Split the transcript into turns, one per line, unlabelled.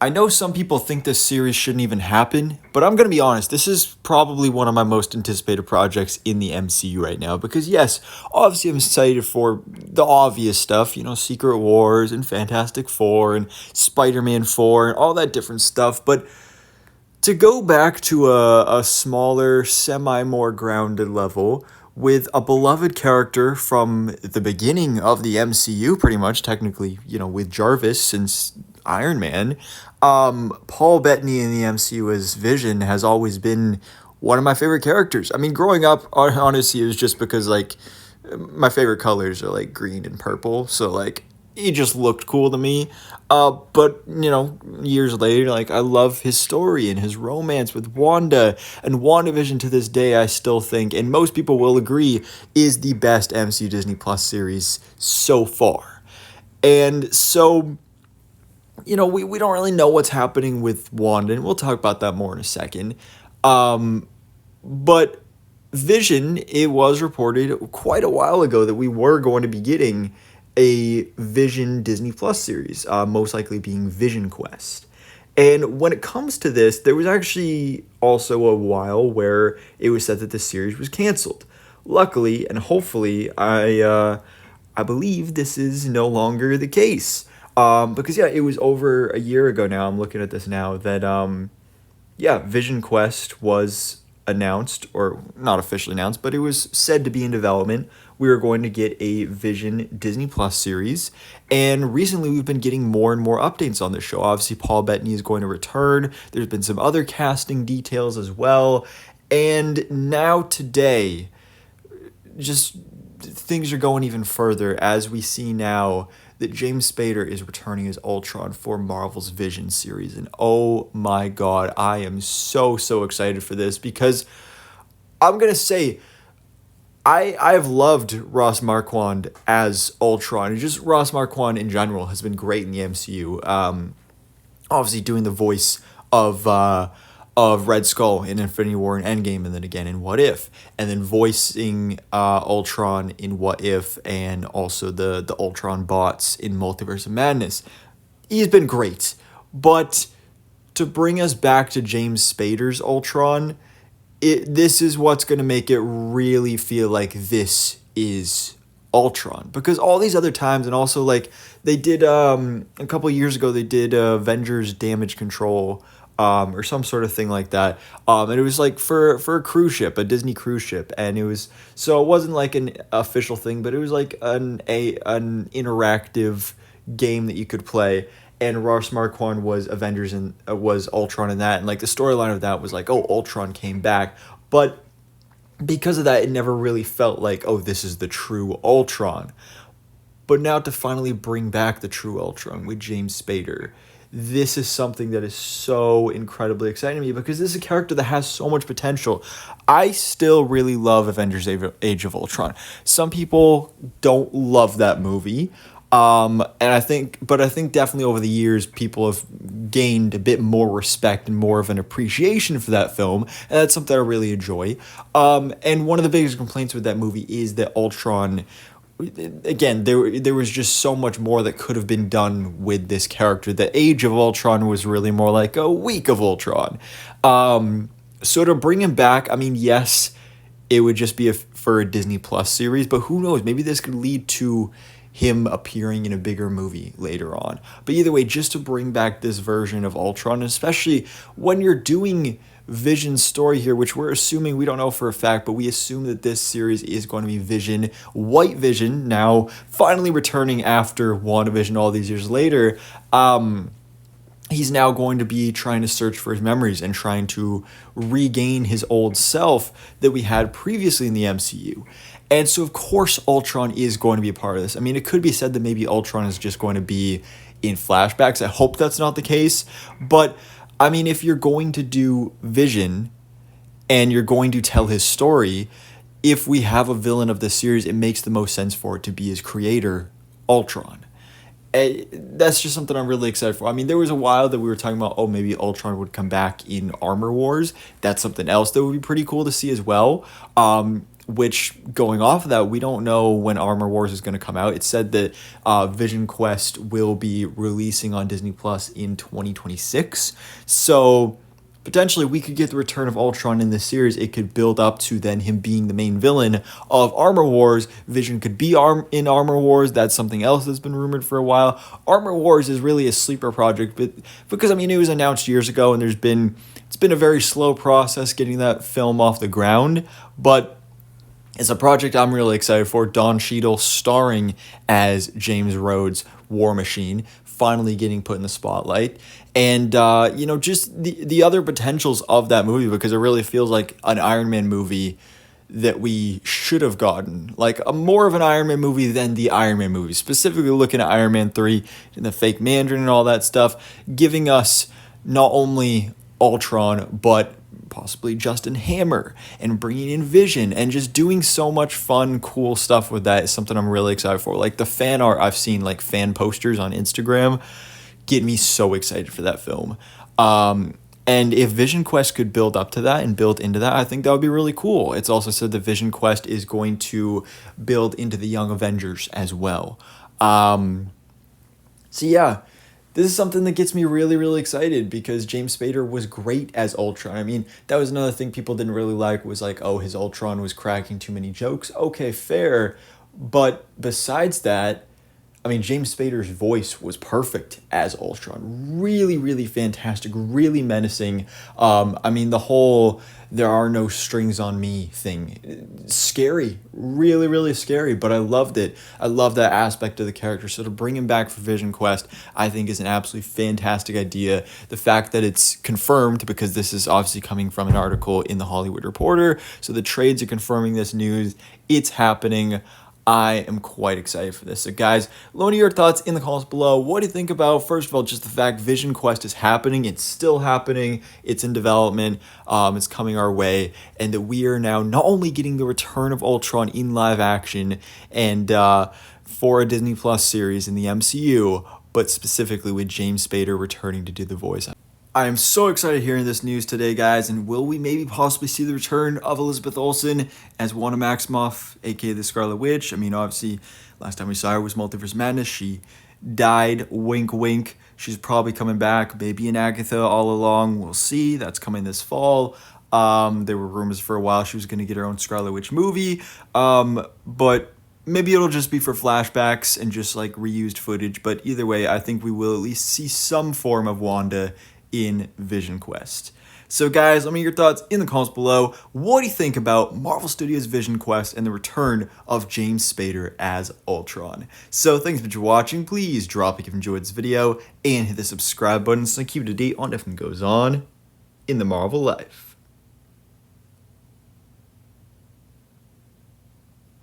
I know some people think this series shouldn't even happen, but I'm going to be honest, this is probably one of my most anticipated projects in the MCU right now because yes, obviously I'm excited for the obvious stuff, Secret Wars and Fantastic Four and Spider-Man 4 and all that different stuff, but to go back to a smaller, semi more grounded level with a beloved character from the beginning of the MCU, pretty much, technically, with Jarvis since Iron Man, Paul Bettany in the MCU as Vision has always been one of my favorite characters. I mean, growing up, honestly, it was just because, like, my favorite colors are, like, green and purple, so, like, he just looked cool to me. But years later, like I love his story and his romance with Wanda and WandaVision to this day. I still think, and most people will agree, is the best MCU Disney Plus series so far. And so, we don't really know what's happening with Wanda, and we'll talk about that more in a second. But Vision, it was reported quite a while ago that we were going to be getting a Vision Disney Plus series, most likely being Vision Quest. And when it comes to this, there was actually also a while where it was said that the series was canceled. Luckily, and hopefully, I believe this is no longer the case. Because yeah, it was over a year ago now. I'm looking at this now that Vision Quest was announced, or not officially announced, but it was said to be in development. We were going to get a Vision Disney Plus series, and recently we've been getting more and more updates on the show. Obviously, Paul Bettany is going to return. There's been some other casting details as well, and now today, just things are going even further as we see now that James Spader is returning as Ultron for Marvel's Vision series. And oh my god, I am so excited for this because I'm going to say I have loved Ross Marquand as Ultron. And just Ross Marquand in general has been great in the MCU. Obviously doing the voice of Red Skull in Infinity War and Endgame, and then again in What If, and then voicing Ultron in What If, and also the Ultron bots in Multiverse of Madness. He's been great, but to bring us back to James Spader's Ultron, this is what's going to make it really feel like this is Ultron, because all these other times, and also like they did a couple years ago, they did Avengers Damage Control, or some sort of thing like that. And it was like for a cruise ship, a Disney cruise ship. And it wasn't like an official thing, but it was like an interactive game that you could play. And Ross Marquand was Avengers and was Ultron in that. And like the storyline of that was like, oh, Ultron came back. But because of that, it never really felt like, oh, this is the true Ultron. But now to finally bring back the true Ultron with James Spader, this is something that is so incredibly exciting to me because this is a character that has so much potential. I still really love Avengers Age of Ultron. Some people don't love that movie. And I think definitely over the years, people have gained a bit more respect and more of an appreciation for that film. And that's something I really enjoy. And one of the biggest complaints with that movie is that Ultron, again, there was just so much more that could have been done with this character. The Age of Ultron was really more like a Week of Ultron. So to bring him back, I mean, yes, it would just be for a Disney Plus series, but who knows? Maybe this could lead to him appearing in a bigger movie later on. But either way, just to bring back this version of Ultron, especially when you're doing Vision's story here, which we're assuming, we don't know for a fact, but we assume that this series is going to be Vision, White Vision, now finally returning after WandaVision all these years later. He's now going to be trying to search for his memories and trying to regain his old self that we had previously in the MCU. And so, of course, Ultron is going to be a part of this. I mean, it could be said that maybe Ultron is just going to be in flashbacks. I hope that's not the case. But, I mean, if you're going to do Vision and you're going to tell his story, if we have a villain of this series, it makes the most sense for it to be his creator, Ultron. That's just something I'm really excited for. I mean, there was a while that we were talking about, oh, maybe Ultron would come back in Armor Wars. That's something else that would be pretty cool to see as well. which, going off of that, we don't know when Armor Wars is going to come out. It said that Vision Quest will be releasing on Disney Plus in 2026. So potentially we could get the return of Ultron in this series. It could build up to then him being the main villain of Armor Wars. Vision could be in Armor Wars. That's something else that's been rumored for a while. Armor Wars is really a sleeper project, but because I mean it was announced years ago, and it's been a very slow process getting that film off the ground, but it's a project I'm really excited for. Don Cheadle starring as James Rhodes' War Machine, finally getting put in the spotlight. And, just the other potentials of that movie, because it really feels like an Iron Man movie that we should have gotten. Like, more of an Iron Man movie than the Iron Man movie. Specifically looking at Iron Man 3 and the fake Mandarin and all that stuff, giving us not only Ultron, but possibly Justin Hammer, and bringing in Vision, and just doing so much fun, cool stuff with that is something I'm really excited for. Like the fan art I've seen, like fan posters on Instagram, get me so excited for that film. And if Vision Quest could build up to that and build into that, I think that would be really cool. It's also said that Vision Quest is going to build into the Young Avengers as well. So yeah, this is something that gets me really, really excited, because James Spader was great as Ultron. I mean, that was another thing people didn't really like, was like, oh, his Ultron was cracking too many jokes. Okay, fair. But besides that, I mean, James Spader's voice was perfect as Ultron. Really, really fantastic, really menacing. I mean, the whole "there are no strings on me" thing, scary, really, really scary, but I loved it. I love that aspect of the character. So to bring him back for Vision Quest, I think is an absolutely fantastic idea. The fact that it's confirmed, because this is obviously coming from an article in the Hollywood Reporter, so the trades are confirming this news. It's happening. I am quite excited for this. So guys, let me know your thoughts in the comments below. What do you think about, first of all, just the fact Vision Quest is happening? It's still happening. It's in development. It's coming our way. And that we are now not only getting the return of Ultron in live action and for a Disney Plus series in the MCU, but specifically with James Spader returning to do the voice. I am so excited hearing this news today, guys, and will we maybe possibly see the return of Elizabeth Olsen as Wanda Maximoff, aka the Scarlet Witch? I mean, obviously, last time we saw her was Multiverse Madness. She died, wink, wink. She's probably coming back, maybe in Agatha all along. We'll see. That's coming this fall. There were rumors for a while she was going to get her own Scarlet Witch movie, but maybe it'll just be for flashbacks and just like reused footage. But either way, I think we will at least see some form of Wanda in Vision Quest. So guys, let me know your thoughts in the comments below. What do you think about Marvel Studios' Vision Quest and the return of James Spader as Ultron? So thanks for watching. Please drop a like if you enjoyed this video and hit the subscribe button so I keep you up to date on everything that goes on in the Marvel life.